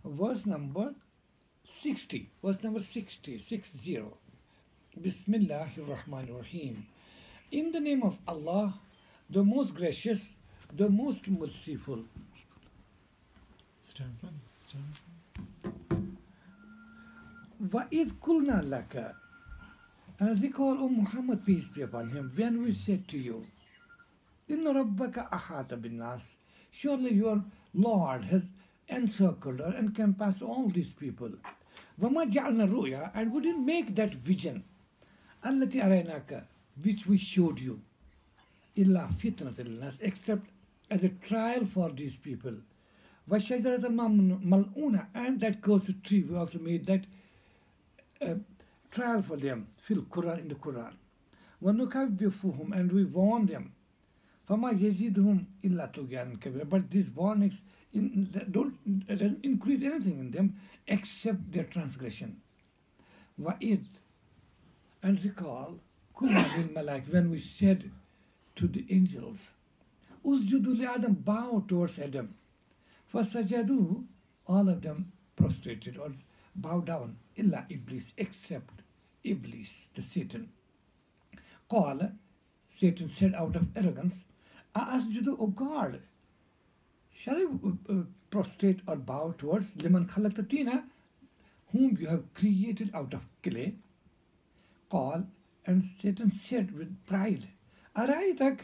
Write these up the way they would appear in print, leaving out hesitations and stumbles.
verse number 60. Verse number 60, 60. Bismillahir Rahmanir Rahim. In the name of Allah, the most gracious, the most merciful. وَإِذْ قُلْنَا لَكَ. And recall, O Muhammad, peace be upon him, when we said to you, إِنَّ رَبَّكَ أَحَاطَ بِالنَّاسِ. Surely your Lord has encircled or encompassed all these people. وَمَا جَعَلْنَا الرُّؤْيَا. And we didn't make that vision, الَّتِي أَرَيْنَاكَ, which we showed you, إِلَّا فِتْنَةً لِلنَّاسِ, except as a trial for these people. وَالشَّجَرَةَ الْمَلْعُونَةَ. And that cursed tree, we also made that trial for them, fil Quran, in the Quran. وَنُكَوِّفُهُمْ. And we warn them. فَمَا يَزِيدُهُمْ إِلَّا طُغْيَانًا كَبِيرًا. But these warnings doesn't increase anything in them except their transgression. وَإِذْ. And recall, كُلَّ بِالْمَلَائِكَةِ, when we said to the angels, Usjudu li Adam, bow towards Adam. فَسَجَدُوا. All of them prostrated or bow down. إِلَّا Iblis, except Iblis, the Satan. قال. Satan said out of arrogance, Asjudu, O God, shall I prostrate or bow towards liman khalaqtatina, whom you have created out of clay? Qal. And Satan said with pride, Araitak,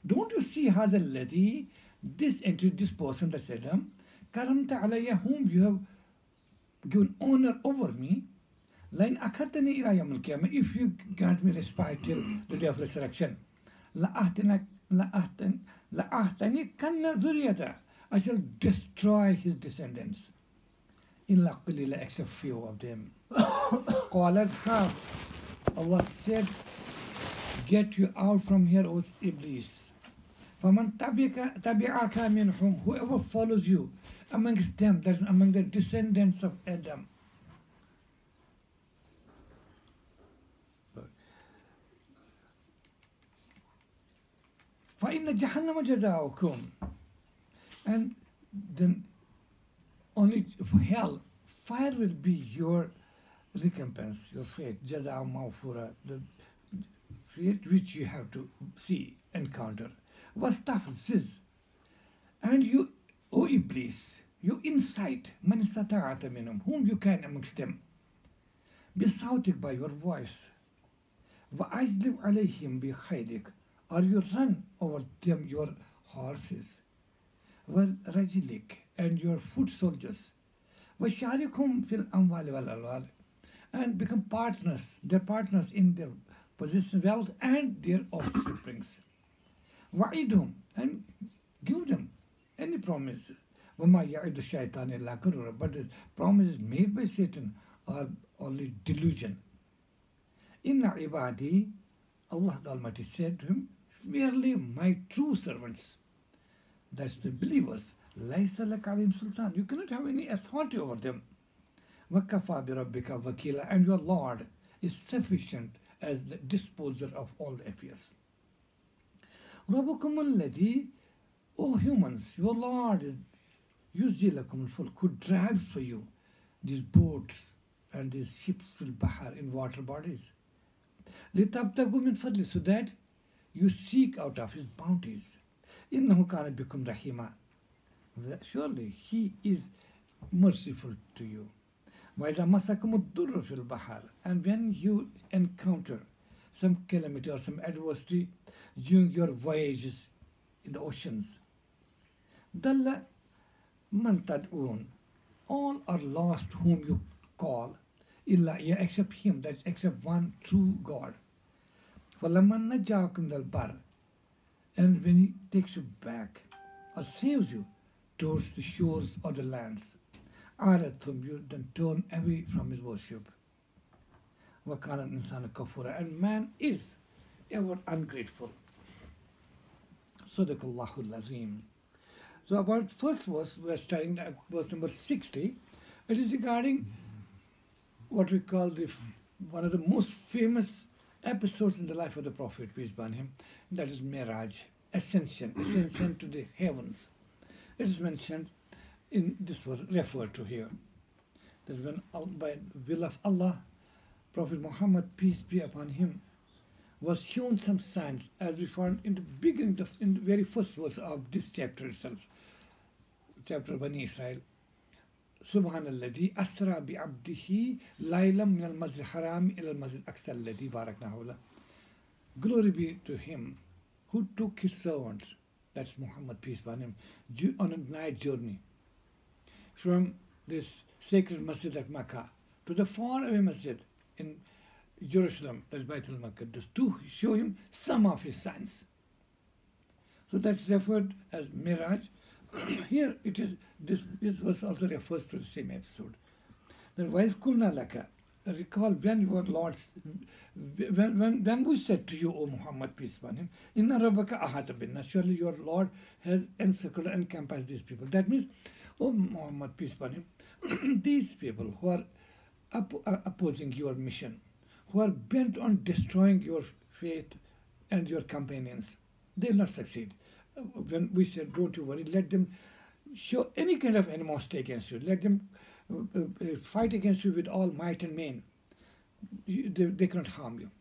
don't you see hadha alladhi, this entity, this person, that's Adam, karamta alayya, whom you have given honor over me, lain akhatani ila yawm al-qiyamah, if you grant me respite till the day of resurrection, la'ahtani kanna dhurriyata, I shall destroy his descendants, illa qalila, except few of them. Qalat half. Allah said, get you out from here, O Iblis. فَمَنْ تَبِعَكَ مِنْهُمْ. Whoever follows you amongst them, that is among the descendants of Adam. فَإِنَّ جَهَنَّمَ جَزَاؤُكُمْ. And then only for hell, fire will be your recompense, your fate, jaza mawfura, the fate which you have to see, encounter. Wastafziz. And you, O Iblis, you incite man istata'ata minhum, whom you can amongst them, bisautik, by your voice, wa ajlib alayhim bi khaylik, or you run over them your horses, wa rajilik, and your foot soldiers, wa sharikum fil amwali wal alwal, and become partners, their partners in their possession, wealth, and their offsprings. Wa'idhum, and give them any promise. وَمَا يَعِدُ الشَّيْطَانِ إِلَّا غُرُورًا. But the promises made by Satan are only delusion. Inna ibadi, Allah the Almighty said to him, merely my true servants, that's the believers, لَيْسَ لَكَ عَلَيْهِمْ sultan, you cannot have any authority over them. وَكَفَى بِرَبِّكَ وَكِيلًا. And your Lord is sufficient as the disposer of all the affairs. رَبُّكُمُ الَّذِي. O humans, your Lord is يُزْجِي لَكُمُ الْفُلْكَ, who drives for you these boats and these ships fil bahar, in water bodies. لِتَبْتَغُوا مِنْ فَضْلِهِ, so that you seek out of his bounties. إِنَّهُ كَانَ بِكُمْ رَحِيمًا. Surely he is merciful to you. وَإِذَا مَسَّكُمُ الضُّرُّ فِي الْبَحْرِ. And when you encounter some calamity or some adversity during your voyages in the oceans, ضَلَّ مَنْ تَدْعُونَ. All are lost whom you call, إِلَّا إِيَّهُ, except him, that is except one true God. فَلَمَّنْ نَجَّاكُمْ مِنَ الْبَرِّ. And when he takes you back or saves you towards the shores or the lands, أَعْرَضْتُمْ, you then turn away from his worship. وَكَانَ الْإِنسَانُ كَفُورًا. And man is ever ungrateful. Sadaqallahul Azim. So about first verse, we are studying at verse number 60. It is regarding what we call one of the most famous episodes in the life of the Prophet, peace be upon him, that is Miraj, ascension to the heavens. It is mentioned this was referred to here. That when by will of Allah, Prophet Muhammad, peace be upon him, was shown some signs, as we found in the beginning, in the very first verse of this chapter itself, chapter Bani Israel. Subhanalladhi asra bi abdihi laylam min al-masjid haram ila al-masjid aqsa alladhi baraknahu la. Glory be to him who took his servants, that's Muhammad, peace be upon him, on a night journey from this sacred masjid at Makkah to the faraway masjid in Jerusalem, that's Baitul Maqdis, to show him some of his signs. So that's referred as Miraj. Here it is, this verse also refers to the same episode. Then وَإِذْ قُلْنَا لَكَ, recall when your Lord, when we said to you, O Muhammad, peace upon him, Inna Rabbaka ahata binnas, surely your Lord has encircled and encompassed these people. That means, O Muhammad, peace upon him, these people who are opposing your mission, who are bent on destroying your faith and your companions, they will not succeed. When we said, don't you worry, let them show any kind of animosity against you, let them fight against you with all might and main. They cannot harm you.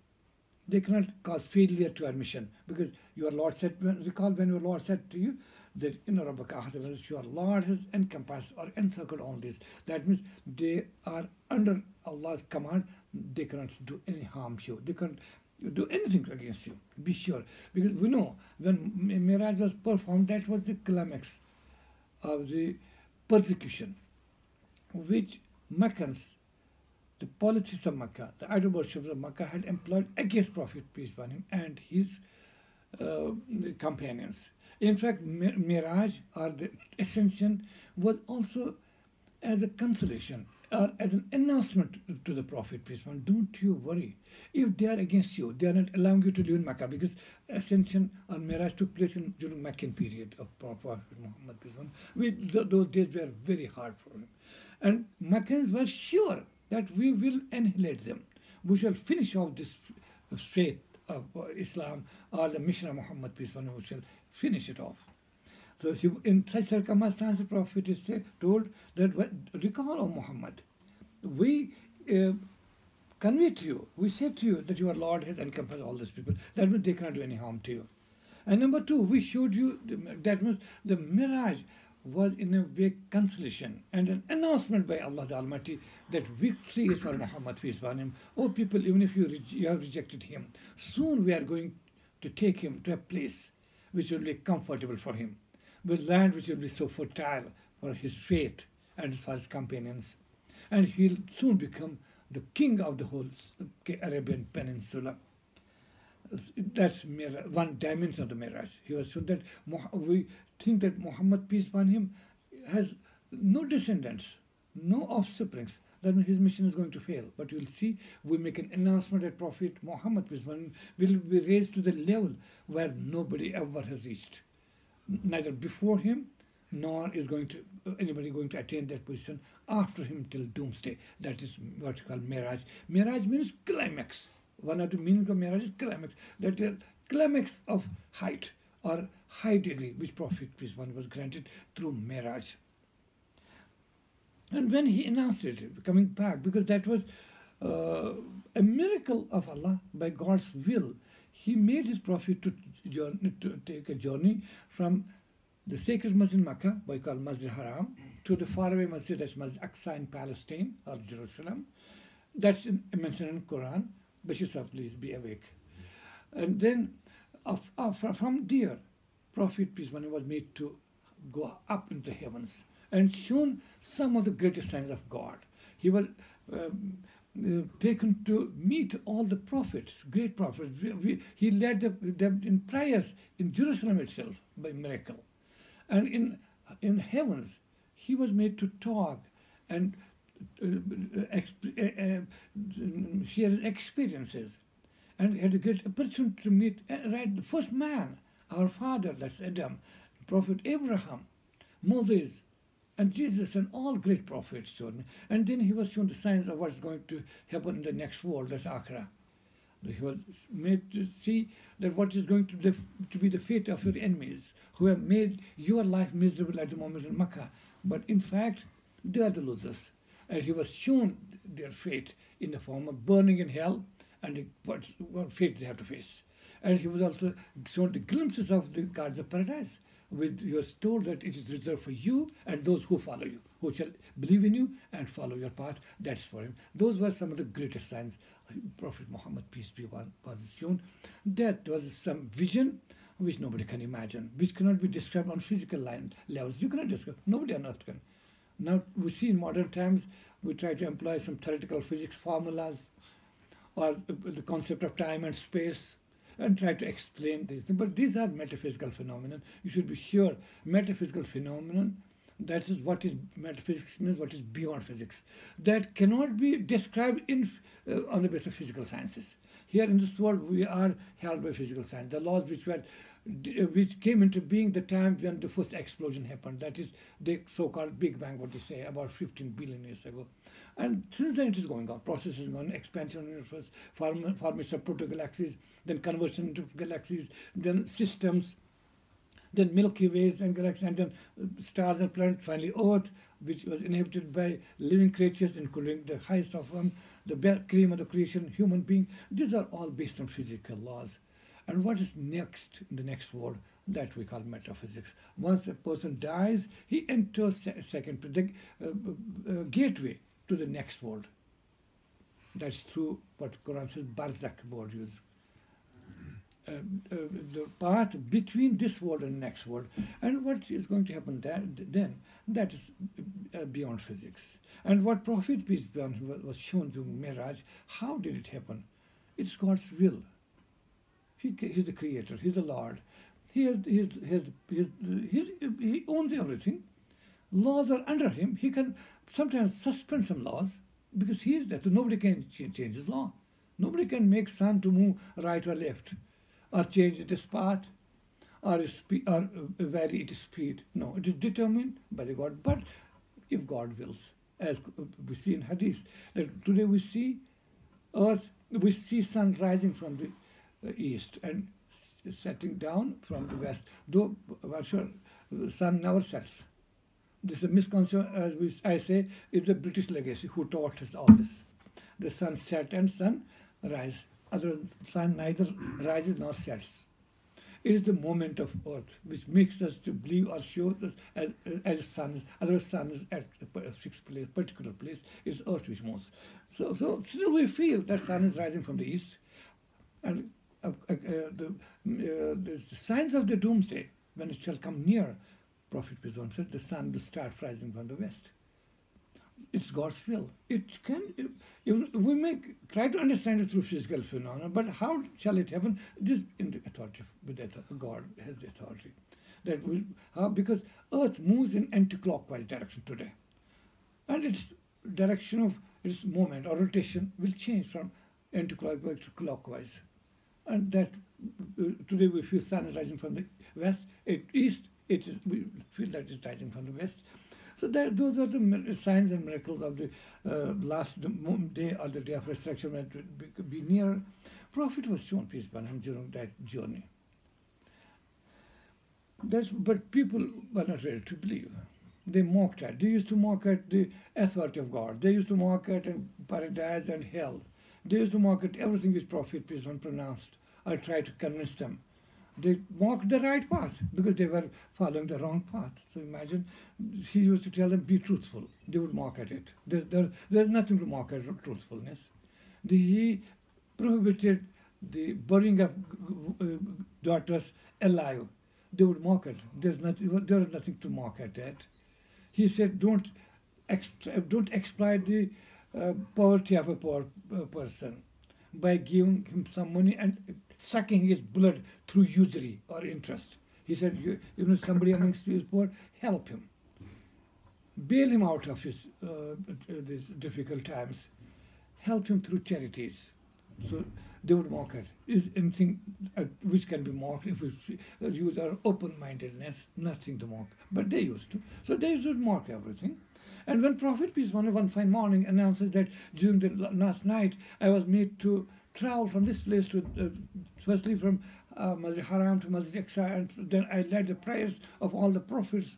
They cannot cause failure to our mission, because your Lord said, recall when your Lord said to you that your Lord has encompassed or encircled all this. That means they are under Allah's command. They cannot do any harm to you. They cannot do anything against you. Be sure, because we know when Miraj was performed, that was the climax of the persecution which Meccans, the politics of Makkah, the idol worshippers of Makkah, had employed against Prophet, peace be upon him, and his companions. In fact, Miraj, or the ascension, was also as a consolation or as an announcement to the Prophet, peace be upon him. Don't you worry. If they are against you, they are not allowing you to live in Makkah, because ascension or Miraj took place during Meccan period of Prophet Muhammad, peace be upon him. Those days were very hard for him. And Meccans were sure that we will annihilate them. We shall finish off this faith of Islam or the mission of Muhammad, peace be upon him. We shall finish it off. So in such circumstances, the Prophet is told that, recall, O Muhammad, we convey to you, we say to you that your Lord has encompassed all these people. That means they cannot do any harm to you. And number two, we showed you, that means the Miraj was in a way consolation and an announcement by Allah the Almighty that victory is for Muhammad, peace be upon him. Oh people, even if you have rejected him, soon we are going to take him to a place which will be comfortable for him, with land which will be so fertile for his faith and for his companions. And he'll soon become the king of the whole Arabian Peninsula. That's one dimension of the Miraj. He was so that we think that Muhammad, peace upon him, has no descendants, no offsprings. That means his mission is going to fail. But you'll see, we make an announcement that Prophet Muhammad, peace upon him, will be raised to the level where nobody ever has reached. Neither before him, nor is anybody going to attain that position after him till doomsday. That is what you call Miraj. Miraj means climax. One of the meanings of Miraj is climax. That is climax of height or high degree, which Prophet, peace upon him, was granted through Miraj. And when he announced it, coming back, because that was a miracle of Allah, by God's will, he made his Prophet to take a journey from the sacred masjid in Makkah, by called Masjid Haram, to the faraway masjid, that's Masjid Aqsa in Palestine or Jerusalem. That's mentioned in the Quran. Bashir, please be awake. And then from there, Prophet, peace upon him, was made to go up into the heavens and shown some of the greatest signs of God. He was taken to meet all the prophets, great prophets. He led them in prayers in Jerusalem itself by miracle. And in heavens, he was made to talk and share his experiences, and had a great opportunity to meet the first man, our father, that's Adam, Prophet Abraham, Moses, and Jesus, and all great prophets. And then he was shown the signs of what's going to happen in the next world, that's Akhirah. He was made to see that what is going to be the fate of your enemies, who have made your life miserable at the moment in Makkah. But in fact, they are the losers. And he was shown their fate in the form of burning in hell and what fate they have to face. And he was also shown the glimpses of the gardens of paradise. He was told that it is reserved for you and those who follow you, who shall believe in you and follow your path. That's for him. Those were some of the greatest signs. Prophet Muhammad, peace be upon him, was shown. That was some vision which nobody can imagine, which cannot be described on physical levels. You cannot describe. Nobody on earth can. Now we see in modern times, we try to employ some theoretical physics formulas or the concept of time and space and try to explain these things. But these are metaphysical phenomena. You should be sure metaphysical phenomenon, that is what is metaphysics means, what is beyond physics. That cannot be described on the basis of physical sciences. Here in this world, we are held by physical science. The laws which came into being the time when the first explosion happened, that is the so-called Big Bang, what they say, about 15 billion years ago. And since then it is going on, process is going on, expansion of the universe, formation of proto-galaxies, then conversion into galaxies, then systems, then Milky Ways and galaxies, and then stars and planets, finally Earth, which was inhabited by living creatures, including the highest of them, the cream of the creation, human being. These are all based on physical laws. And what is next in the next world? That we call metaphysics. Once a person dies, he enters the gateway to the next world. That's through what Quran says, Barzakh word use. The path between this world and next world. And what is going to happen then, that is beyond physics. And what Prophet, peace be upon him, was shown during Miraj, how did it happen? It's God's will. He's the creator, he's the Lord. He owns everything. Laws are under him. He can sometimes suspend some laws because he is there. So nobody can change his law. Nobody can make sun to move right or left, or change its path, or vary its speed. No, it is determined by the God. But if God wills, as we see in Hadith, that today we see earth, we see sun rising from the east and setting down from the west. Though, I'm sure, the sun never sets. This is a misconception, as I say, is the British legacy who taught us all this. The sun set and sun rise. Other sun neither rises nor sets. It is the moment of earth which makes us to believe or shows us as sun is. Otherwise, sun is at a fixed place, particular place. It's earth which moves. So still we feel that sun is rising from the east, and the signs of the doomsday, when it shall come near, Prophet peace be upon him said, the sun will start rising from the west. It's God's will. It can. We may try to understand it through physical phenomena, but how shall it happen? This in the authority with God has the authority. Because Earth moves in anti-clockwise direction today, and its direction of its movement or rotation will change from anti-clockwise to clockwise. And that today we feel sun is rising from the west. East, we feel that it's rising from the west. So those are the signs and miracles of the last day or the day of resurrection, when it will be near. Prophet was shown, peace be upon him, during that journey. But people were not ready to believe. They mocked at. They used to mock at the authority of God. They used to mock at paradise and hell. They used to mock at everything which Prophet peace be upon him pronounced. I tried to convince them. They mocked the right path because they were following the wrong path. So imagine, he used to tell them, be truthful. They would mock at it. There's nothing to mock at truthfulness. He prohibited the burying of daughters alive. They would mock it. There is nothing to mock at that. He said, don't exploit the poverty of a poor person by giving him some money and sucking his blood through usury or interest. He said, somebody amongst you is poor, help him. Bail him out of his these difficult times. Help him through charities. So they would mock it. Is anything which can be mocked if we use our open-mindedness? Nothing to mock. But they used to. So they used to mock everything. And when Prophet peace be upon him one fine morning announces that during the last night I was made to travel from this place to, firstly from Masjid Haram to Masjid Aqsa, and then I led the prayers of all the prophets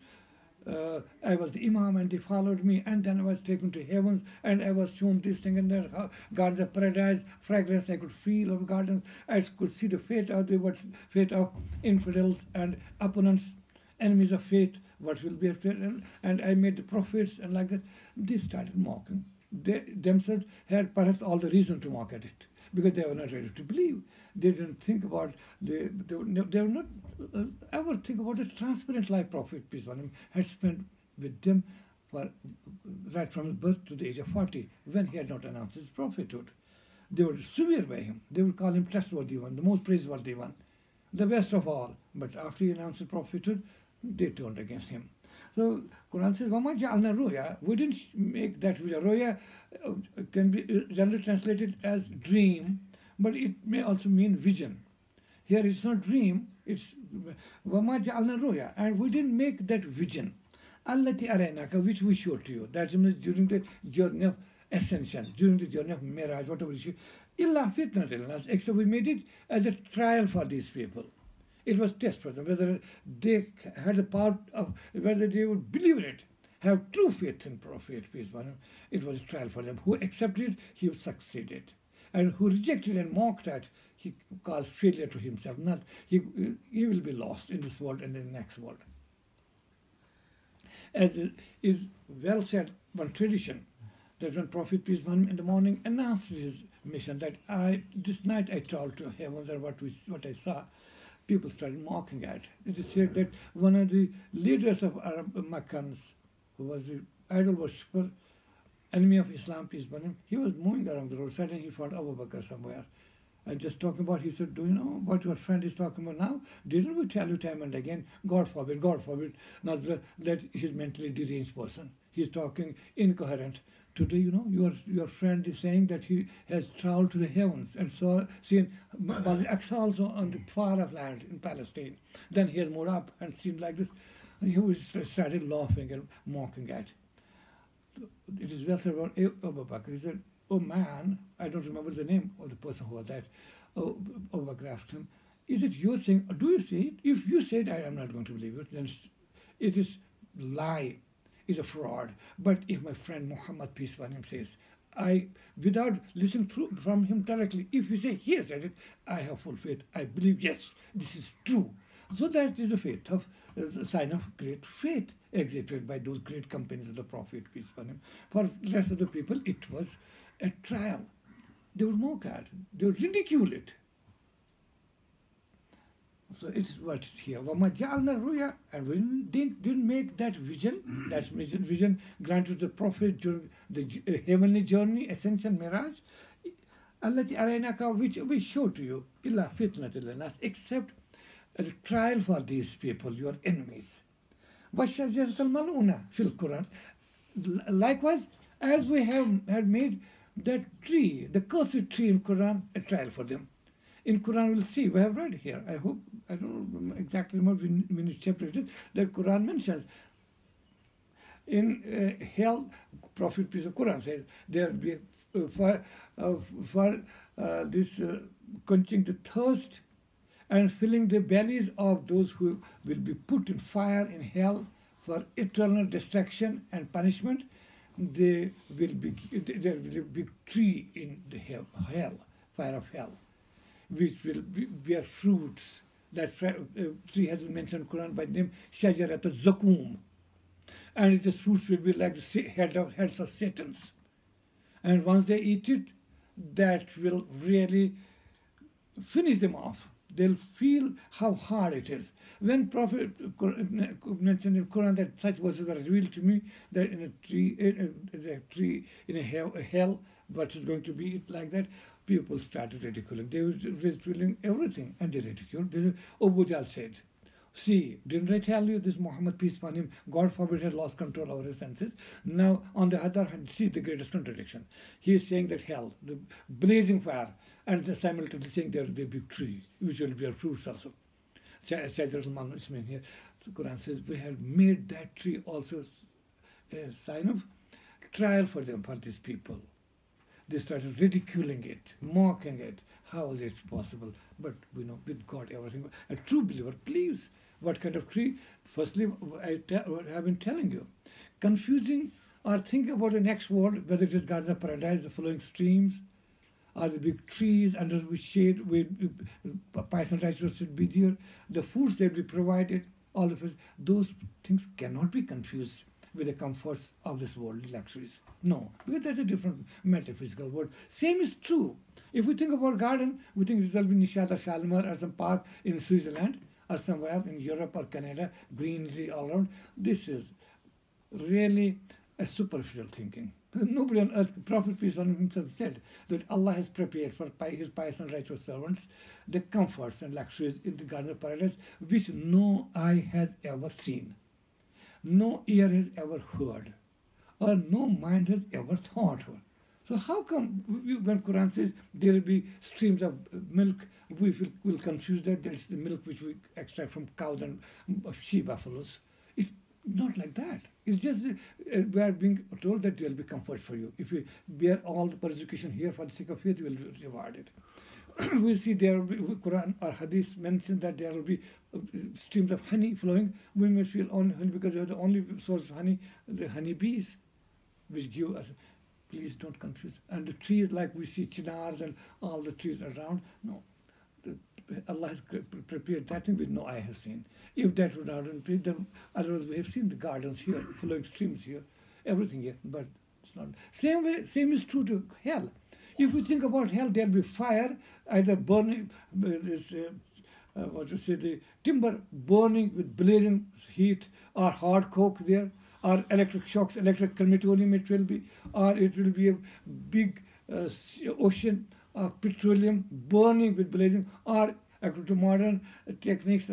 I was the imam and they followed me, and then I was taken to heavens and I was shown this thing and that, gardens of paradise, fragrance I could feel of gardens. I could see the fate of fate of infidels and opponents, enemies of faith, what will be after, and I made the prophets and like that. They started mocking. They themselves had perhaps all the reason to mock at it because they were not ready to believe. They didn't think about they were not ever think about the transparent life Prophet peace upon him had spent with them for right from his birth to the age of 40 when he had not announced his prophethood. They were severe by him. They would call him trustworthy one, the most praiseworthy one, the best of all. But after he announced his prophethood, they turned against him. So Quran says, "Wama ja'alna ruya." We didn't make that vision. Ruya can be generally translated as dream, but it may also mean vision. Here it's not dream, it's "Wama ja'alna ruya," and we didn't make that vision. Allati araynaka, which we showed to you. That means during the journey of ascension, during the journey of Miraj, whatever you should. Illa fitnatil nas, except we made it as a trial for these people. It was test for them, whether they had the power of, whether they would believe in it, have true faith in Prophet, peace be upon him. It was a trial for them. Who accepted it, he succeeded. And who rejected and mocked at, he caused failure to himself. Not he will be lost in this world and in the next world. As is well said, one tradition, that when Prophet, peace be upon him, in the morning announced his mission, that this night I traveled to heavens, and what I saw, people started mocking at. It is said that one of the leaders of Arab Makkans, who was the idol worshipper, enemy of Islam, peace be upon him, he was moving around the roadside and he found Abu Bakr somewhere. And just talking about, he said, "Do you know what your friend is talking about now? Didn't we tell you time and again, God forbid, Nazra, that he's mentally deranged person. He's talking incoherent. Today, you know, your friend is saying that he has traveled to the heavens and seen Masjid Aqsa also on the far off land in Palestine. Then he has moved up and seen like this." He started laughing and mocking at. It is well said about Abu Bakr. He said, "Oh man," I don't remember the name of the person who was that. Abu Bakr asked him, "Is it your saying, or do you say it? If you say it, I am not going to believe it. Then it is lie. Is a fraud. But if my friend Muhammad, peace be upon him, says, without listening from him directly, if you say he has said it, I have full faith. I believe, yes, this is true." So that is a faith of a sign of great faith exhibited by those great companies of the Prophet, peace be upon him. For the rest of the people, it was a trial. They would mock at, they would ridicule it. So it is what is here. وَمَا جَعَلْنَا الرُّؤْيَا, and we didn't make that vision, that vision granted to the Prophet during the heavenly journey, ascension, miraj, الَّتِي أَرَيْنَاكَ, which we showed to you, إِلَّا فِتْنَةً لِلنَّاسِ, except as a trial for these people, your enemies. وَالشَّجَرَةَ الْمَلْعُونَةَ فِي الْقُرْآنِ, likewise, as we had made that tree, the cursed tree in Quran, a trial for them. In Quran, we'll see, we have read here, I hope, I don't know exactly which chapter it is, that Quran mentions. In hell, Prophet, peace of Quran says, there will be for this quenching the thirst and filling the bellies of those who will be put in fire in hell for eternal destruction and punishment. There will be a big tree in the hell, fire of hell, which will bear fruits. That tree has been mentioned in the Quran by name Shajarat al-Zakum. And its fruits will be like the heads of Satans. And once they eat it, that will really finish them off. They'll feel how hard it is. When Prophet mentioned in the Quran that such verses were revealed to me, that in a tree in a hell, but it's going to be like that, people started ridiculing. They were ridiculing everything, and they ridiculed. Abu Jahl said, "See, didn't I tell you this Muhammad, peace upon him, God forbid, had lost control over his senses?" Now, on the other hand, see the greatest contradiction. He is saying that hell, the blazing fire, and simultaneously saying there will be a big tree, which will bear fruits also. Here, the Quran says, we have made that tree also a sign of trial for them, for these people. They started ridiculing it, mocking it. How is it possible? But we know with God everything. A true believer believes. What kind of tree? Firstly, have been telling you. Confusing or think about the next world, whether it is Garden of Paradise, the flowing streams, or the big trees under which shade pious and righteous should be there, the foods that we provided, all of it, those things cannot be confused with the comforts of this world, luxuries. No, because that's a different metaphysical word. Same is true. If we think about garden, we think it will be Nishad or Shalimar or some park in Switzerland or somewhere in Europe or Canada, greenery all around. This is really a superficial thinking. Nobody on earth, Prophet peace on him himself said that Allah has prepared for his pious and righteous servants the comforts and luxuries in the Garden of Paradise which no eye has ever seen, no ear has ever heard, or no mind has ever thought of. So how come when Quran says there will be streams of milk, we will confuse that's the milk which we extract from cows and sheep buffaloes? It's not like that. It's just we are being told that there will be comfort for you. If you bear all the persecution here for the sake of faith, you will be rewarded. We see there will be Quran or Hadith mentions that there will be streams of honey flowing. We may feel only honey because they are the only source of honey, the honey bees, which give us. Please don't confuse. And the trees like we see chinars and all the trees around. No, Allah has prepared that thing which no eye has seen. If that would not be, then otherwise we have seen the gardens here, flowing streams here, everything here, but it's not. Same is true to hell. If we think about hell, there'll be fire, either burning, the timber burning with blazing heat, or hard coke there, or electric shocks, electric crematorium it will be, or it will be a big ocean of petroleum burning with blazing, or according to modern techniques,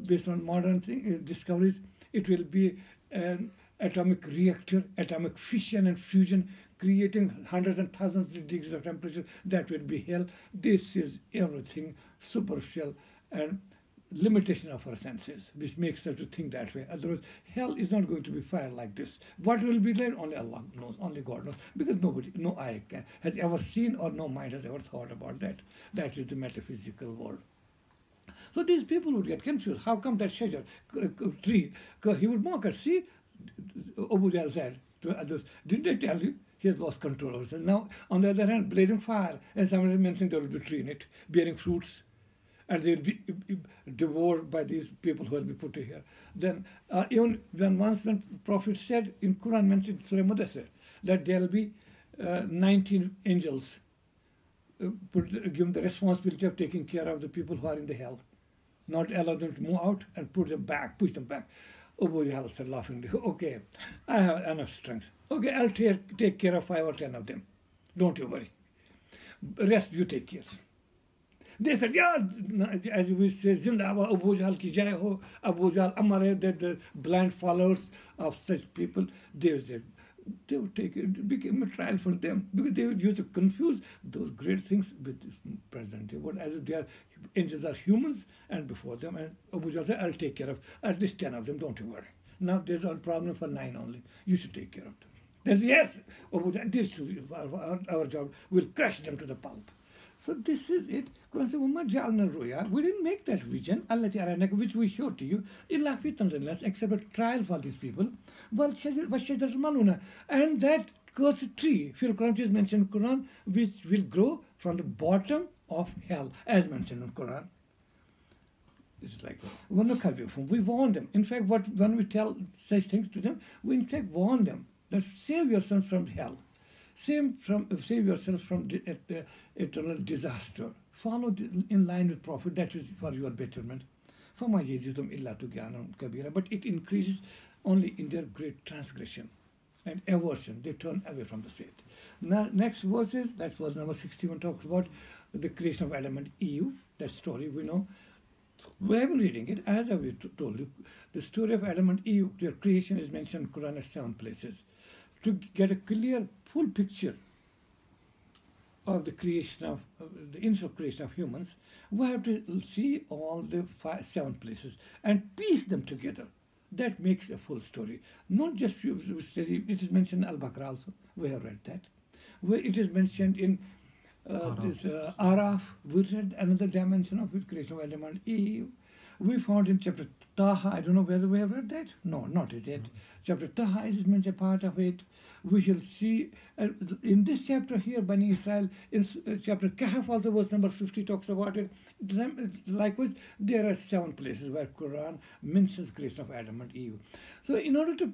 based on modern discoveries, it will be an atomic reactor, atomic fission and fusion, creating hundreds and thousands of degrees of temperature. That will be hell. This is everything superficial and limitation of our senses, which makes us to think that way. Otherwise, hell is not going to be fire like this. What will be there? Only Allah knows, only God knows, because nobody, no eye has ever seen or no mind has ever thought about that. That is the metaphysical world. So these people would get confused. How come that shajar, tree, he would mock us. See, Abu Jahl said to others, didn't I tell you? He has lost control over it. Now, on the other hand, blazing fire, and somebody mentioned there will be a tree in it, bearing fruits, and they will be devoured by these people who will be put here. Then, even when Prophet said in Quran mentioned Surah Mudassir that there will be 19 angels given the responsibility of taking care of the people who are in the hell, not allow them to move out and push them back. Abu Jahl said laughingly, okay, I have enough strength. Okay, I'll take care of 5 or 10 of them. Don't you worry. Rest you take care. They said, yeah, as we say, Zindabad Abu Jahl ki jai ho, Abu Jahl Amar hai, that the blind followers of such people, they said, they would take it became a trial for them because they would use to confuse those great things with this present day world, as if they are angels are humans and before them. And Abu Jahl said, I'll take care of at least 10 of them, don't you worry. Now there's a problem for 9 only. You should take care of them. There's yes, Abu Jahl, this is our job. We'll crush them to the pulp. So this is it. Quran says, we didn't make that vision, which we showed to you, except a trial for these people. And that cursed tree, Quran is mentioned in Quran, which will grow from the bottom of hell, as mentioned in Quran. It's like we warn them. In fact, when we tell such things to them, we in fact warn them that save yourself from hell. Save yourself from eternal disaster. Follow in line with Prophet, that is for your betterment. But it increases only in their great transgression and aversion. They turn away from the faith. Now, next verses, that verse number 61, talks about the creation of Adam and Eve. That story we know. We have been reading it, as I told you. The story of Adam and Eve, their creation is mentioned in Quran at 7 places. To get a clear, full picture of the creation of the initial creation of humans, we have to see all the 7 places and piece them together. That makes a full story. Not just study, it is mentioned in Al-Baqarah also. We have read that. where it is mentioned in this Araf. We read another dimension of it, creation of Adam and Eve. We found in chapter Taha, I don't know whether we have read that. No, not yet. Chapter Taha is mentioned part of it. We shall see in this chapter here, Bani Israel, in chapter Kahf also, verse number 50 talks about it. Likewise, there are 7 places where Quran mentions creation of Adam and Eve. So in order to,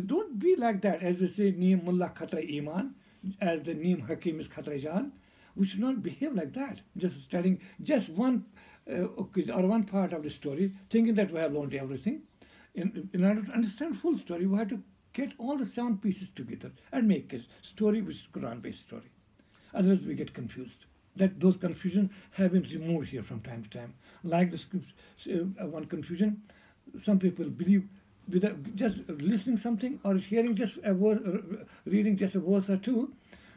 don't be like that, as we say, Neem Mullah Khatra Iman, as the Neem Hakim is Khatra Jan. We should not behave like that, just studying just one or one part of the story, thinking that we have learned everything. In order to understand full story, we have to get all the 7 pieces together and make a story which is Quran-based story. Otherwise, we get confused. Those confusions have been removed here from time to time. Like this one confusion, some people believe without just listening something or hearing just a word, or reading just a verse or two,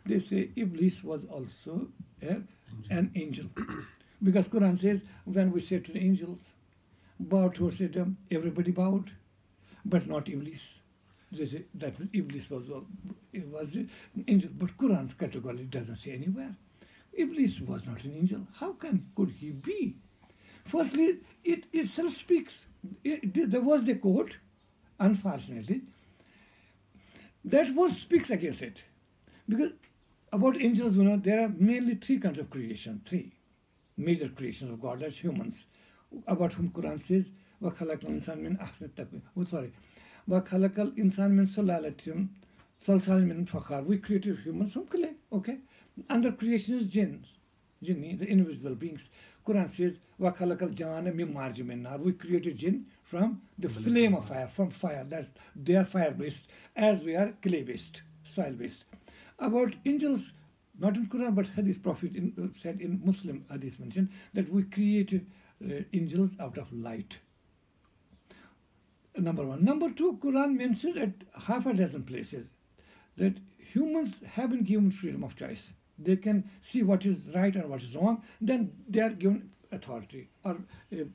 they say Iblis was also an angel. Because Quran says, when we say to the angels, bow towards Adam, everybody bowed, but not Iblis. They say that Iblis was an angel, but Quran categorically doesn't say anywhere. Iblis was not an angel. How could he be? Firstly, it itself speaks. The verse they quote, unfortunately, that verse speaks against it. Because about angels, there are mainly 3 kinds of creation, 3 major creations of God, that's humans, about whom Quran says, وَخَلَقَ الْإِنسَانَ مِنْ أَحْسَنِ تَقْوِيمٍ. وَخَلَقَ الْإِنسَانَ مِنْ سُلَالَةٍ صَلْصَالٍ مِنْ فَخَارٍ. We created humans from clay, okay? Under creation is jinni, the invisible beings. Quran says, وَخَلَقَ الْجَانَ مِنْ مَارْجٍ مِنْ نَارٍ. We created jinn from the flame of fire, from fire. That they are fire-based, as we are clay-based, soil-based. About angels, not in Quran, but Hadith Prophet said in Muslim Hadith mentioned that we created angels out of light. Number 1. Number 2, Quran mentions at half a dozen places that humans have been given freedom of choice. They can see what is right and what is wrong. Then they are given authority or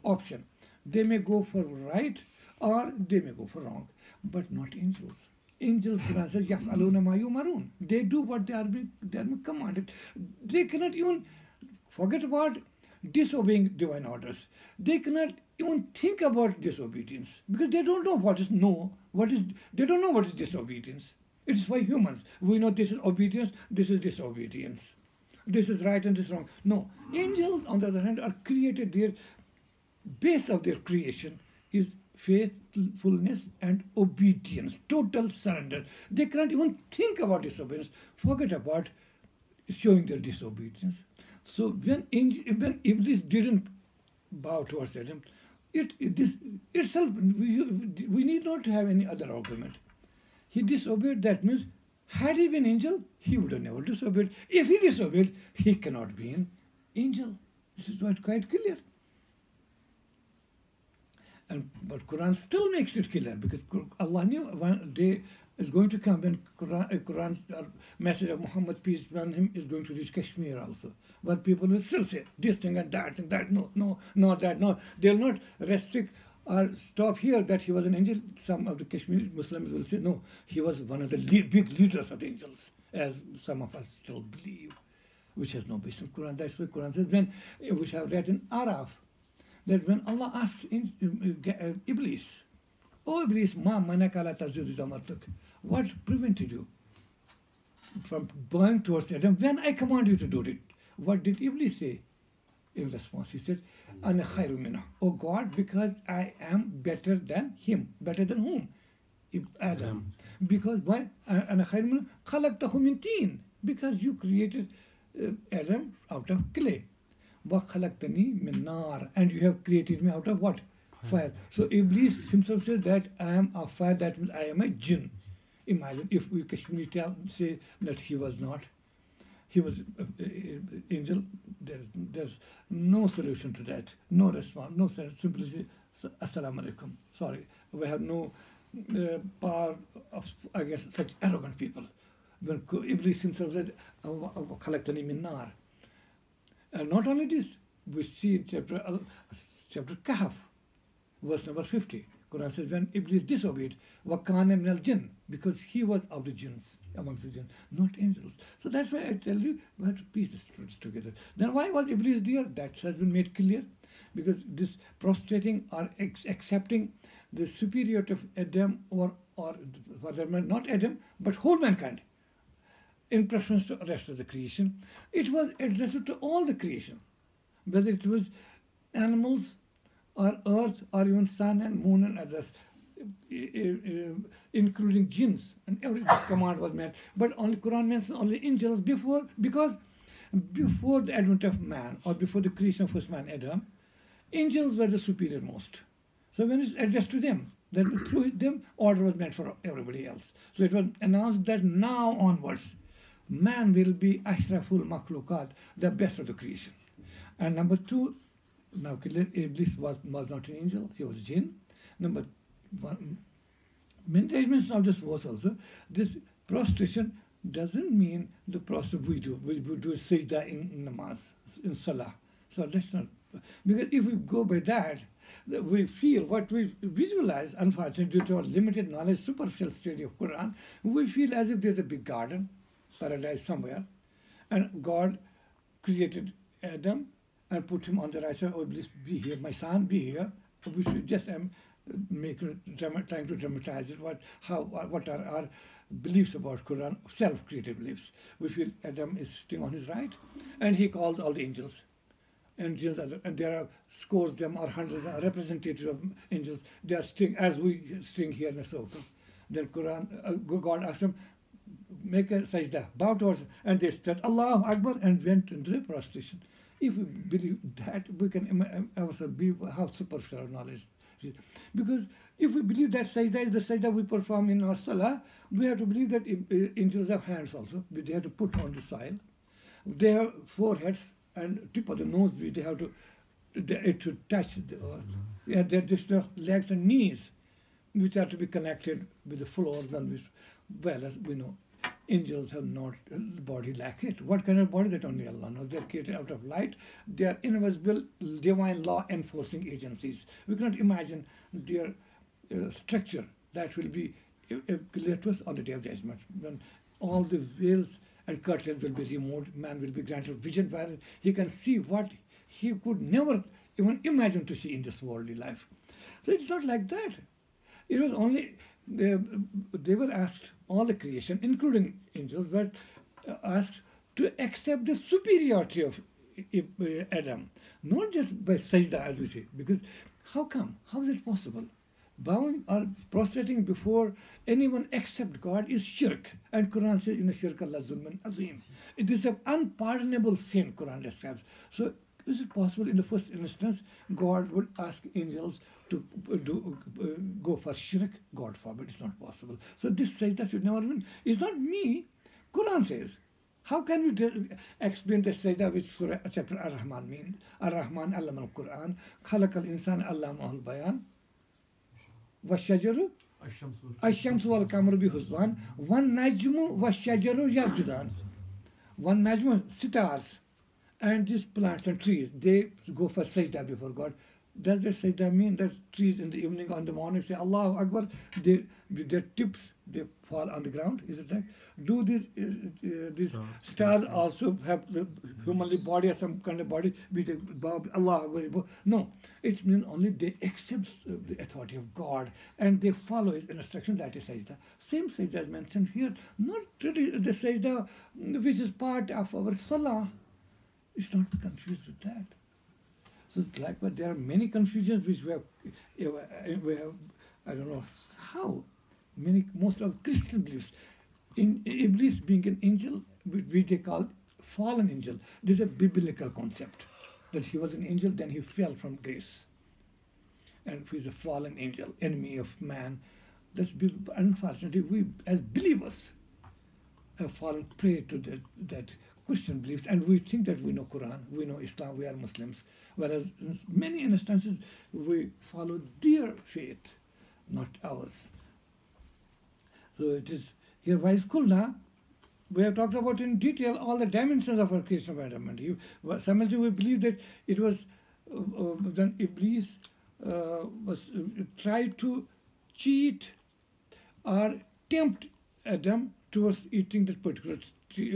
option. They may go for right or they may go for wrong, but not angels. Angels, Quran says, يَفْعَلُونَ مَا يُؤْمَرُونَ. They do what they are being commanded. They cannot even forget about disobeying divine orders. They cannot even think about disobedience because they don't know they don't know what is disobedience. It is for humans. We know this is obedience, this is disobedience. This is right and this is wrong. No. Angels, on the other hand, are created. Their base of their creation is faithfulness and obedience, total surrender. They cannot even think about disobedience, forget about showing their disobedience. So when Iblis didn't bow towards Adam, this itself, we need not to have any other argument. He disobeyed, that means, had he been angel, he would have never disobeyed. If he disobeyed, he cannot be an angel. This is quite clear. But Quran still makes it clear because Allah knew one day is going to come when Quran message of Muhammad, peace be upon him, is going to reach Kashmir also. But people will still say this thing and that, no, that, no. They will not restrict or stop here that he was an angel. Some of the Kashmiri Muslims will say, no, he was one of the big leaders of the angels, as some of us still believe, which has no basis in Quran. That's why Quran says, which I have read in Araf, that when Allah asked Iblis, "Oh Iblis, ma manaka la tasjudu zamatuk," what prevented you from bowing towards Adam when I command you to do it? What did Iblis say in response? He said, "Ana khairu minhu." Oh God, because I am better than him. Better than whom? Adam. Because why? Ana khairu minhu khalaqtahu min teen. Because you created Adam out of clay. وَخَلَقْتَنِي مِنْ نَارٍ. And you have created me out of what? Fire. So Iblis himself says that I am of fire, that means I am a jinn. Imagine if we Kashmiri say that he was not. He was angel. There's no solution to that. No response. No sense. Simply say, Assalamu alaikum. Sorry. We have no power of, I guess, such arrogant people. When Iblis himself said, وَخَلَقْتَنِي مِنْ نَارٍ. And not only this, we see in chapter Kahf, verse number 50. Quran says when Iblis disobeyed, وَكَانَ مِنَ الْجِنِّ, because he was of the jinns, amongst the jinn, not angels. So that's why I tell you, we have to piece this together. Then why was Iblis there? That has been made clear. Because this prostrating or accepting the superiority of Adam or for that matter, not Adam, but whole mankind, in preference to the rest of the creation, it was addressed to all the creation, whether it was animals or earth or even sun and moon and others, including jinns, and every command was met. But only Quran mentions only angels because before the advent of man or before the creation of first man Adam, angels were the superior most. So when it's addressed to them, then through them order was meant for everybody else. So it was announced that now onwards, man will be ashraful makhlukat, the best of the creation. And number two, now Iblis was not an angel, he was a jinn. Number one, many dimensions of this verse also, this prostration doesn't mean the prostration we do sajda in namaz, in salah. So that's not, because if we go by that, we feel what we visualize, unfortunately, due to our limited knowledge, superficial study of Quran, we feel as if there's a big garden, paradise somewhere, and God created Adam and put him on the right side. Oh, please be here, my son, be here. We should just trying to dramatize it. What are our beliefs about Quran, self-created beliefs? We feel Adam is sitting on his right, and he calls all the angels. Angels, and there are scores, them or hundreds, are representatives of angels. They are sitting as we sitting here in a circle. Then God asked them, make a sajda, bow towards, and they said Allahu Akbar and went into the prostration. If we believe that, we can also have superficial knowledge. Because if we believe that sajda is the sajda we perform in our salah, we have to believe that angels have hands also. They have to put on the soil. They have foreheads and tip of the nose, they have to touch the earth. Yeah, there's the legs and knees, which are to be connected with the full organ, which, well, as we know, angels have not a body like it. What kind of body? That only Allah knows. They're created out of light. They are invisible, divine law enforcing agencies. We cannot imagine their structure. That will be clear to us on the Day of Judgment, when all the veils and curtains will be removed. Man will be granted vision where he can see what he could never even imagine to see in this worldly life. So it's not like that. It was only, they were asked, all the creation, including angels, were asked to accept the superiority of Adam, not just by sajda, as we say, because how come? How is it possible? Bowing or prostrating before anyone except God is shirk. And Quran says, in the shirk Allah zulman azim. It is an unpardonable sin, Quran describes. So is it possible in the first instance, God would ask angels to go for shirk? God forbid, it's not possible. So this says that should never mean. It's not me. Quran says. How can we explain the sajda which Surah chapter Ar-Rahman means? Ar-Rahman allama al-Quran, khalaq al-insan allama al-bayan. والشجر الشمس والقمر بحسبان والنجم والشجر يسجدان. One najm, stars, and these plants and trees, they go for sajda before God. Does that sajda mean that trees in the evening or in the morning say Allahu Akbar, with their tips they fall on the ground? Is it right? Do these stars also have the humanly body or some kind of body with Allahu Akbar? No, it means only they accept the authority of God and they follow his instruction. That is sajda. Same sajda is mentioned here, not really the sajda which is part of our salah. It's not confused with that. So it's like, but there are many confusions which we have, I don't know how, most of Christian beliefs. In Iblis being an angel, which they call fallen angel, this is a biblical concept, that he was an angel, then he fell from grace. And he's a fallen angel, enemy of man. That's, unfortunately, we as believers have fallen prey to that Christian beliefs, and we think that we know Quran, we know Islam, we are Muslims, whereas in many instances we follow their faith, not ours. So it is here, wise kulna, we have talked about in detail all the dimensions of our creation environment. Sometimes we believe that it was then Iblis was tried to cheat or tempt Adam towards eating that particular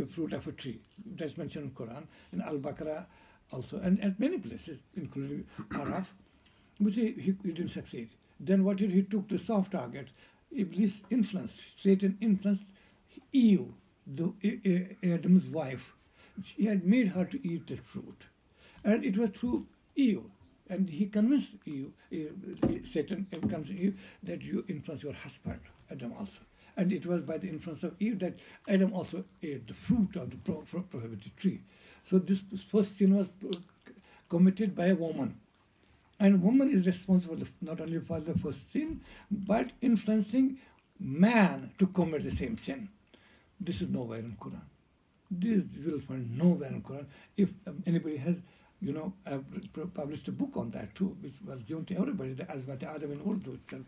fruit of a tree. That's mentioned in Quran, in Al-Baqarah also, and at many places, including Araf, which he didn't succeed. Then what did he took the soft target? Iblis influenced, Satan influenced Eve, Adam's wife. He had made her to eat that fruit. And it was through Eve. And he convinced Eve, Satan convinced Eve that you influence your husband, Adam also. And it was by the influence of Eve that Adam also ate the fruit of the prohibited tree. So this first sin was committed by a woman. And woman is responsible not only for the first sin, but influencing man to commit the same sin. This is nowhere in Quran. This will find nowhere in Quran. If anybody has, I've published a book on that too, which was given to everybody, the Azmat Adam in Urdu itself,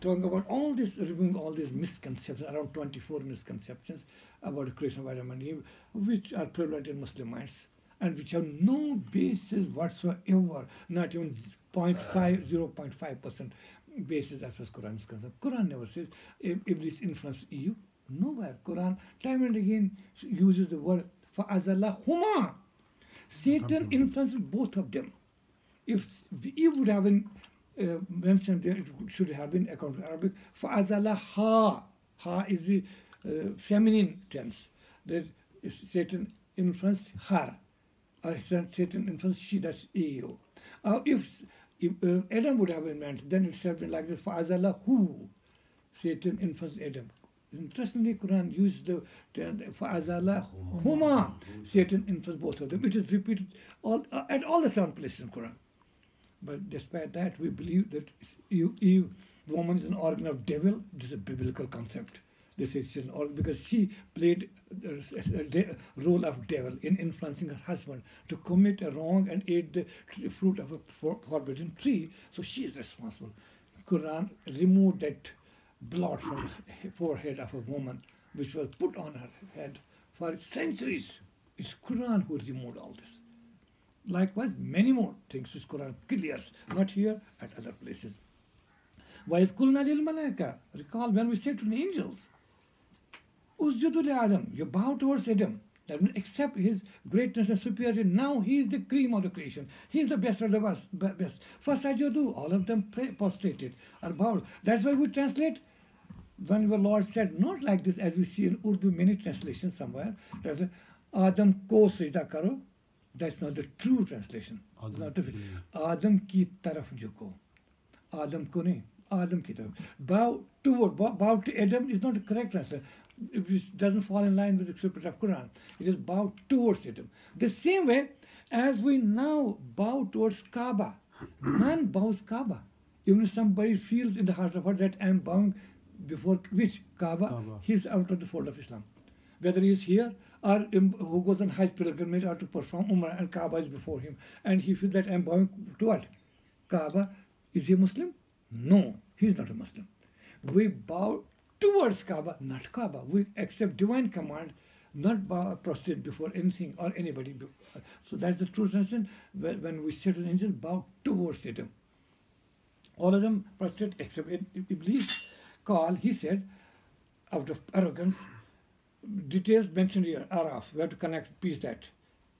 talking about all this, removing all these misconceptions, around 24 misconceptions about the creation of Adam and Eve, which are prevalent in Muslim minds, and which have no basis whatsoever, not even 0.5% basis as far as Quran is concerned. Quran never says Iblis influenced Eve. Nowhere. Quran time and again uses the word فَأَزَلَّهُمَا. Satan influenced both of them. If Eve would have been mentioned there, it should have been, according to Arabic, فَأَزَلَّهَا. Ha is the feminine tense. That Satan influenced her. Or Satan influenced she, that's Eve. If Adam would have been mentioned, then it should have been like this, فَأَزَلَّهُ. Satan influenced Adam. Interestingly, Quran used the فَأَزَلَهُمَا. Satan influenced both of them. It is repeated at all the 7 places in Quran. But despite that, we believe that Eve, woman, is an organ of devil. This is a biblical concept. They say she's an organ because she played a role of devil in influencing her husband to commit a wrong and ate the fruit of a forbidden tree. So she is responsible. Quran removed that blood from the forehead of a woman, which was put on her head for centuries. It's Quran who removed all this. Likewise, many more things which Quran clears, not here, at other places. وَإِذْ قُلْنَا لِلْمَلَائِكَةِ. Recall when we said to the angels, Usjudu li Adam, you bow towards Adam. That means accept his greatness and superiority. Now he is the cream of the creation. He is the best of the best. فَسَجُدُوا, all of them prostrated or bowed. That's why we translate, when our Lord said, not like this as we see in Urdu, many translations somewhere, Adam ko sajda karo. That's not the true translation. Adam ki taraf jhuko. Adam ko nahi. Adam ki taraf. Bow to Adam is not the correct translation. It doesn't fall in line with the scripture of Quran. It is bow towards Adam. The same way as we now bow towards Kaaba. Man bows Kaaba. Even if somebody feels in the heart of heart that I am bowing before which? Kaaba. He is out of the fold of Islam. Whether he is here or who goes on Hajj pilgrimage or to perform Umrah and Kaaba is before him. And he feels that I am bowing to what? Kaaba. Is he a Muslim? No, he is not a Muslim. We bow towards Kaaba, not Kaaba. We accept divine command, not bow prostrate before anything or anybody. So that's the true translation. When we say to the angels, bow towards Adam. All of them prostrate except Iblis. He said, out of arrogance, details mentioned here, Araf, we have to connect, piece that.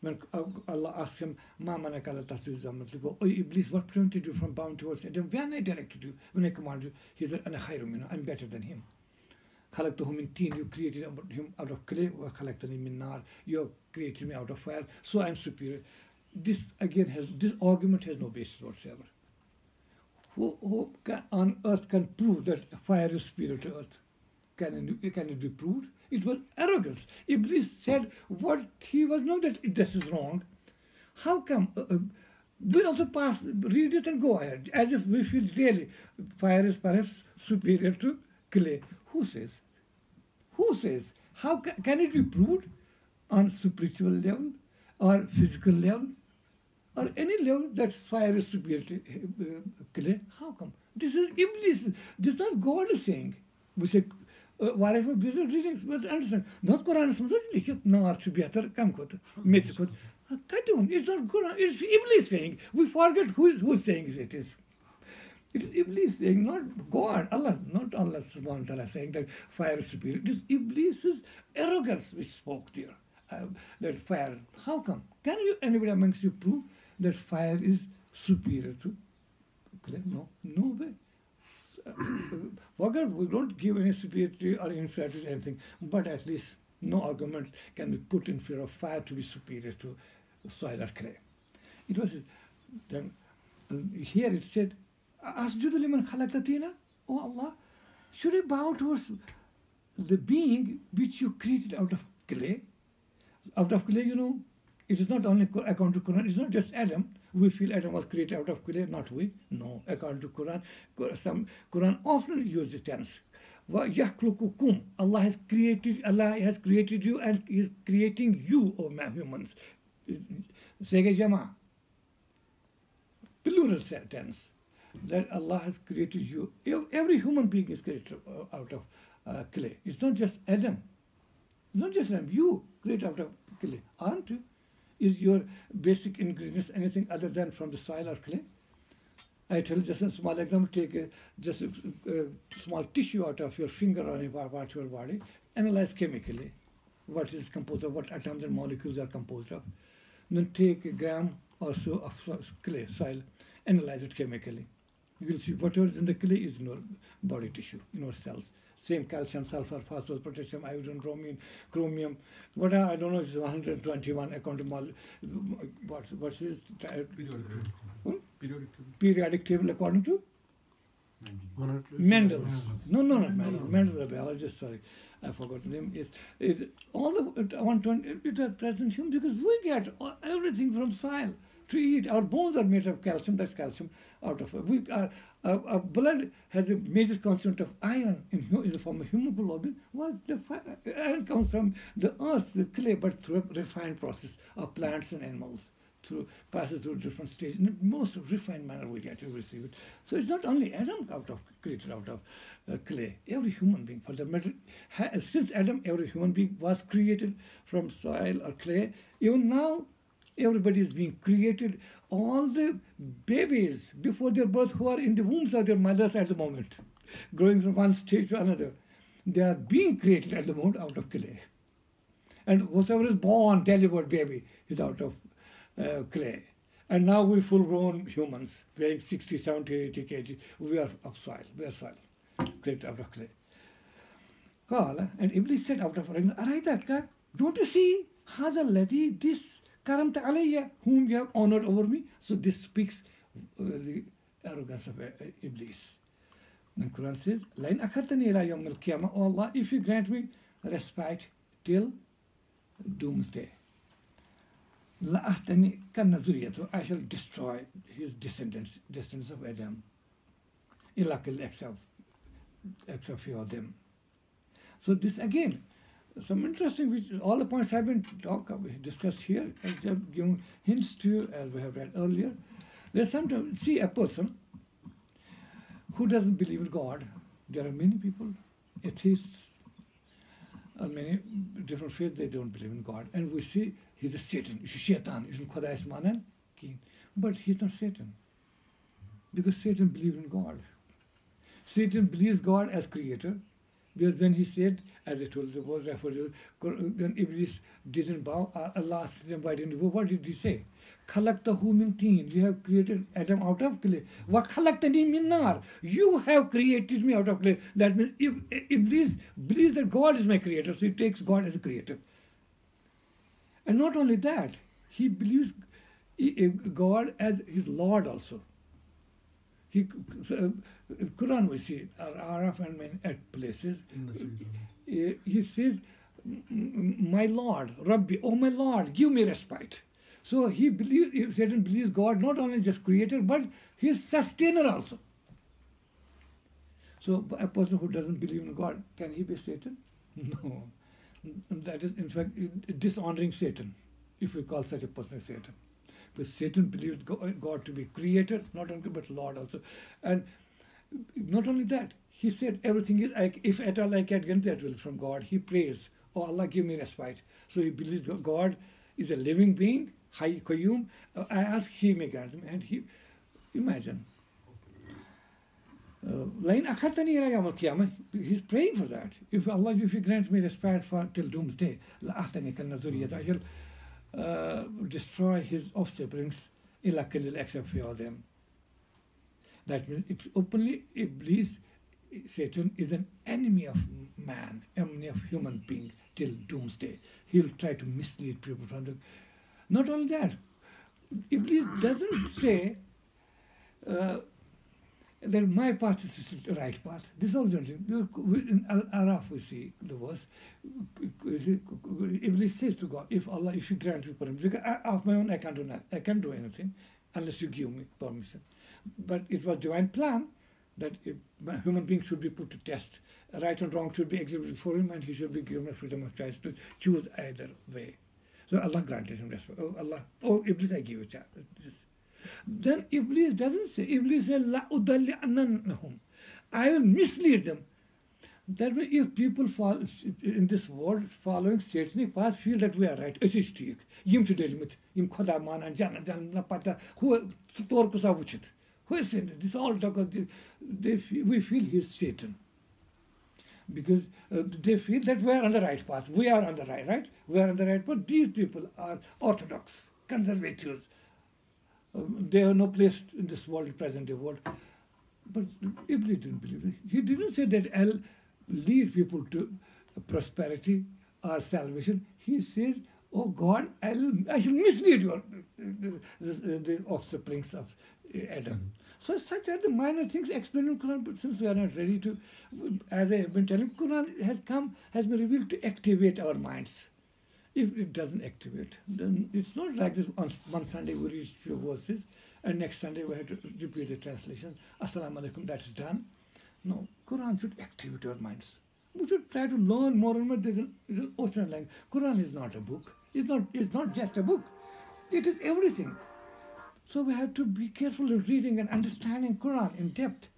When Allah asked him, Ma manakala tasbih, go, oh Iblis, what prevented you from bowing towards Adam? When I directed you, when I commanded you, he said, Ana khayrum minhu, I'm better than him. Khalaqtuhu min teen, you created him out of clay, wa khalaqtani min nar, you have created me out of fire, so I'm superior. This argument has no basis whatsoever. Who on earth can prove that fire is superior to earth? Can it be proved? It was arrogance. Iblis said what he was not that this is wrong. How come? We also read it and go ahead, as if we feel really fire is perhaps superior to clay. Who says? Who says? How can it be proved on spiritual level or physical level or any level that fire is superior to clay? How come? This is Iblis. This is not God is saying. We say, whatever reading, but understand. Not Quran is saying, nar should be better, come kut, It's not Quran, it's Iblis saying. We forget who's saying it is. It is Iblis saying, not God, Allah, not Allah subhanahu wa ta'ala saying that fire is superior. It is Iblis's arrogance which spoke there. That fire, how come? Can you, anybody amongst you prove that fire is superior to clay? No, no way. Forget, we don't give any superiority or inferiority to anything, but at least no argument can be put in favor of fire to be superior to soil or clay. It was then here it said, Asjudu liman khalaqtatina, O Allah, should I bow towards the being which you created out of clay? Out of clay, you know, it is not only according to Quran, it's not just Adam. We feel Adam was created out of clay, not we. No, according to Quran, some Quran often uses tense. وَيَخْلُقُكُمْ, Allah has created you and is creating you, O humans. Sege Jama, plural tense. That Allah has created you. Every human being is created out of clay. It's not just Adam. It's not just Adam. You create out of clay, aren't you? Is your basic ingredients anything other than from the soil or clay? I tell you just a small example. Take just a small tissue out of your finger or any part of your body. Analyze chemically what is composed of, what atoms and molecules are composed of. Then take a gram or so of clay, soil, analyze it chemically. You will see whatever is in the clay is in your body tissue, in your cells. Same calcium, sulfur, phosphorus, potassium, iodine, bromine, chromium. What I don't know, it's 121 according to what's his periodic table according to Mendel's. No, not Mendel. Mendel was a biologist. Sorry, I forgot the name. All the 120 it are present human because we get everything from soil to eat. Our bones are made of calcium. That's calcium out of our blood has a major content of iron in the form of hemoglobin. Iron comes from the earth, the clay, but through a refined process of plants and animals. Passes through different stages. In the most refined manner we receive it. So it's not only Adam created out of clay. Every human being, for the matter, since Adam, every human being was created from soil or clay. Even now, everybody is being created. All the babies before their birth who are in the wombs of their mothers at the moment, growing from one stage to another, they are being created at the moment out of clay. And whoever is born, delivered baby, is out of clay. And now we full-grown humans, weighing 60, 70, 80 kg, we are of soil, created out of clay. And Iblis said out of Araitaka, don't you see, Hadha Ladi, this Karamta Alayya, whom you have honored over me? So this speaks the arrogance of Iblis. Then Quran says, Lain akhartani ila yawm al-qiyamah, O Allah, if you grant me respite till doomsday. I shall destroy his descendants of Adam, except few of them. So this again, some interesting, which all the points have been discussed here, and have given hints to you as we have read earlier. There's sometimes, see a person who doesn't believe in God. There are many people, atheists, or many different faiths, they don't believe in God. And we see he's a Satan, he's a shaitan, he's Khuda Ismanan. But he's not Satan. Because Satan believes in God. Satan believes God as creator. Because when he said, as I told you, was referred to, when Iblis didn't bow, Allah asked him, why didn't you bow? What did he say? Khalaqtahu min teen. You have created Adam out of clay. Wa khalaqtani min nar. You have created me out of clay. That means Iblis believes that God is my creator, so he takes God as a creator. And not only that, he believes God as his Lord also. Quran we see Araf and at places. He says, my Lord, Rabbi, oh my Lord, give me respite. So Satan believes God not only just creator, but he is sustainer also. So a person who doesn't believe in God, can he be Satan? No. That is in fact dishonoring Satan, if we call such a person Satan. Because Satan believes God to be creator, not only but Lord also. And not only that, he said everything is, if at all I can get that will from God, he prays, oh Allah, give me respite. So he believes God is a living being, Hayy Qayyum. I ask, he may grant him. And he, imagine, Lain akhartani ila yawm al-qiyamah. He's praying for that. If Allah, if you grant me respite for till doomsday, la ahtani kan nazuriyat, I shall destroy his offsprings illa kalil, except for them. That means it openly Iblis, Satan is an enemy of man, enemy of human being till doomsday. He'll try to mislead people from the. Not only that, Iblis doesn't say that my path is the right path. This also in Al-Araf we see the verse. Iblis says to God, if Allah, if you grant me permission, because of my own I can't do nothing. I can't do anything unless you give me permission. But it was divine plan that a human being should be put to test. Right and wrong should be exhibited before him, and he should be given a freedom of choice to choose either way. So Allah granted him respect. Oh Allah, oh Iblis, I give you a chance. Then Iblis doesn't say, Iblis says, La udalli annahum. I will mislead them. That means if people fall in this world following satanic path, feel that we are right. It is ठीक. Yim to delimit. Yim khoda man jana na pata. Who tor ko sa wuchit. Who is saying this? All talk of we feel he is Satan. Because they feel that we are on the right path. We are on the right? We are on the right path. These people are orthodox, conservatives. They have no place in this world, present day world. But Iblis didn't believe it. He didn't say that I'll lead people to prosperity or salvation. He says, oh God, I shall mislead you, the offsprings of Adam. So such are the minor things explained in Quran, but since we are not ready to, as I have been telling, Quran has been revealed to activate our minds. If it doesn't activate, then it's not like this. On one Sunday we read few verses, and next Sunday we have to repeat the translation. Assalamu alaikum, that is done. No, Quran should activate our minds. We should try to learn more and more. It's an ocean language. Quran is not a book. It's not just a book. It is everything. So we have to be careful in reading and understanding Quran in depth.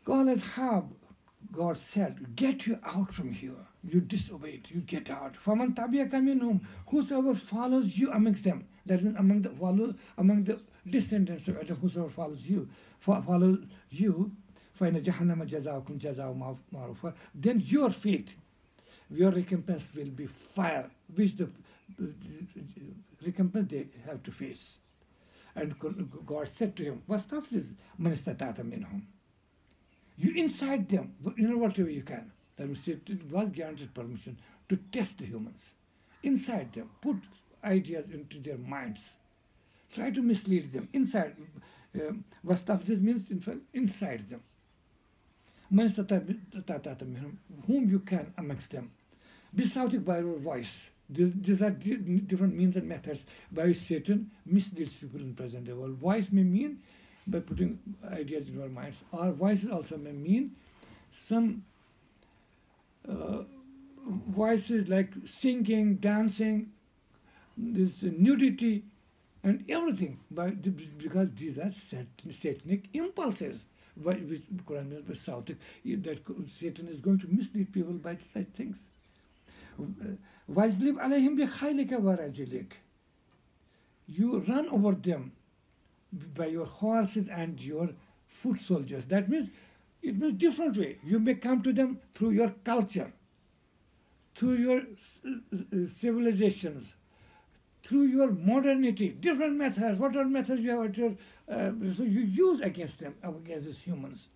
God said, get you out from here. You disobeyed, you get out. فَمَنْ تَبِعَكَ مِنْهُمْ, whosoever follows you amongst them. That means among the descendants of Adam, whosoever follows you, فَإِنَّ جَهَنَّمَ جَزَاؤُكُمْ جَزَاءٌ مَعْرُوفٌ. Then your fate, your recompense will be fire, which the recompense they have to face. And God said to him, وَاسْتَفْزِزْ مَنِ اسْتَطَعْتَ مِنْهُمْ. You incite them, whatever you can. That means it was granted permission to test the humans. Incite them, put ideas into their minds. Try to mislead them. Inside. Vastafziz means, in fact, inside them. Whom you can amongst them. Be shouting by your voice. These are different means and methods by which Satan misleads people in present day world. Voice may mean by putting ideas in our minds. Our voices also may mean some voices like singing, dancing, this nudity, and everything, because these are satanic impulses, which Quran means by Sautik, that Satan is going to mislead people by such things. وَاجْلِبْ عَلَيْهِمْ بِخَيْلِكَ وَرَجِلِكَ. You run over them by your horses and your foot soldiers. That means, it means different way. You may come to them through your culture, through your civilizations, through your modernity, different methods, whatever methods you have at your, so you use against them, against these humans.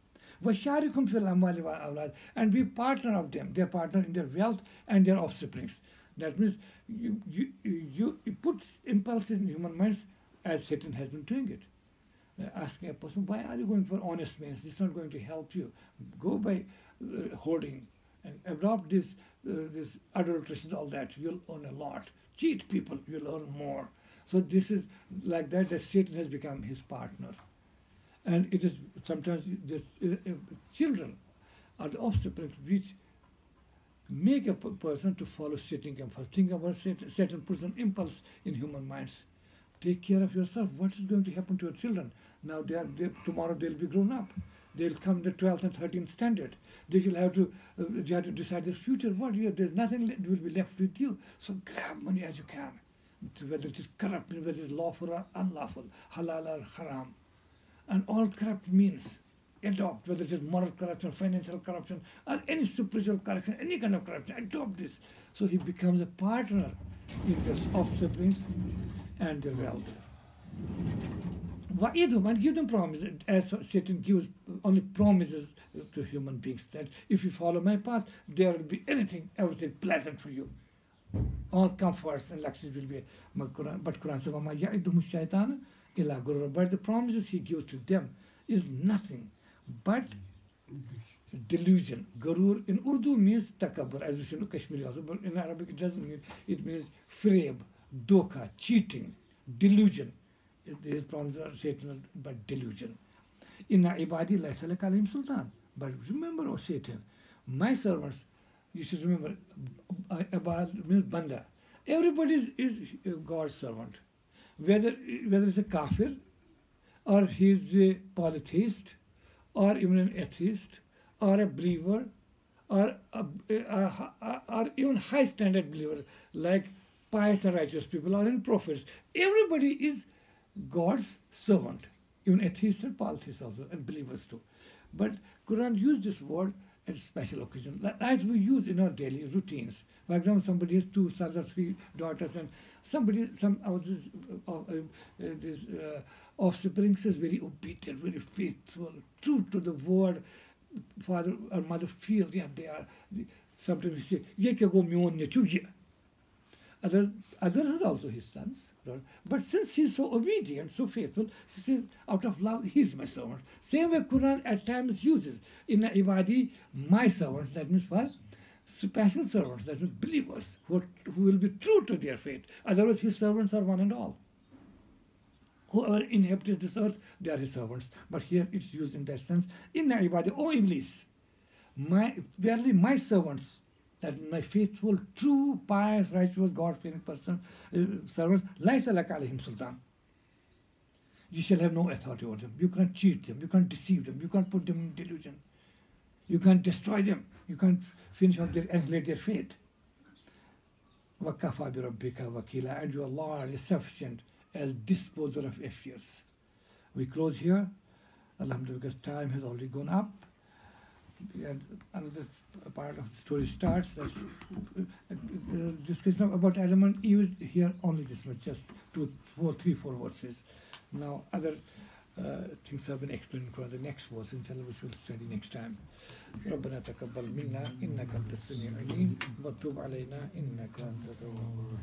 وَشَارِكُمْ فِي الْأَمْوَالِ وَالْأَوْلَادِ. And be partner of them, their partner in their wealth and their offsprings. That means you put impulses in human minds as Satan has been doing it. Asking a person, why are you going for honest means? This is not going to help you. Go by hoarding and adopt this adulteration, all that. You'll earn a lot. Cheat people, you'll earn more. So this is like that Satan has become his partner. And it is sometimes the children are the offspring which make a person to follow Satan impulse. Think about Satan puts an impulse in human minds. Take care of yourself. What is going to happen to your children? Now tomorrow they'll be grown up. They'll come the 12th and 13th standard. They will have to decide their future. There's nothing that will be left with you. So grab money as you can, whether it is corrupt, whether it is lawful or unlawful, halal or haram, and all corrupt means. Adopt, whether it is moral corruption, financial corruption, or any spiritual corruption, any kind of corruption, adopt this. So he becomes a partner in the offsprings and their wealth. Wa'idhum, and give them promises, as Satan gives only promises to human beings, that if you follow my path, there will be everything pleasant for you. All comforts and luxuries will be. But Quran says, وَمَا يَعِدُهُمُ الشَّيْطَانُ إِلَّا غُرُورًا. But the promises he gives to them is nothing but delusion. Gurur in Urdu means takabbur, as we say in Kashmiri also, but in Arabic it doesn't mean. It means frame, doka, cheating, delusion. His promises are Satan, but delusion. Inna ibadi laysa laka alayhim sultan. But remember, O Satan, my servants, you should remember, Ibad means banda. Everybody is God's servant. Whether it's a kafir, or he's a polytheist, or even an atheist, or a believer, or even high standard believer, like pious and righteous people, or in prophets. Everybody is God's servant, even atheists and polytheists also, and believers too. But Quran used this word at special occasion, as we use in our daily routines. For example, somebody has 2 sons or 3 daughters, and some of this offspring is very obedient, very faithful, true to the word. Father or mother feel, yeah, they are. Sometimes we say, "Ye kya go myon ne chujya." Others are also his sons. But since he's so obedient, so faithful, he says, out of love, he's my servant. Same way Quran at times uses, Inna ibadi, my servants, that means what? Special servants, that means believers, who will be true to their faith. Otherwise, his servants are one and all. Whoever inhabits this earth, they are his servants. But here it's used in that sense. Inna ibadi, O Iblis, verily my servants, that my faithful, true, pious, righteous, God-fearing person, servants, laysa laka alayhim sultan. You shall have no authority over them. You can't cheat them. You can't deceive them. You can't put them in delusion. You can't destroy them. You can't finish off annihilate their faith. وَكَفَى بِرَبِّكَ وَكِيلًا. And your Lord is sufficient as disposer of affairs. We close here, alhamdulillah, because time has already gone up. And another part of the story starts. That's discussion about Adam and Eve here only this much, just 3, 4 verses. Now other things have been explained for the next verse, inshallah, which we'll study next time. ربنا تقبل منا إنك أنت السميع العليم وتب علينا إنك أنت التواب الرحيم.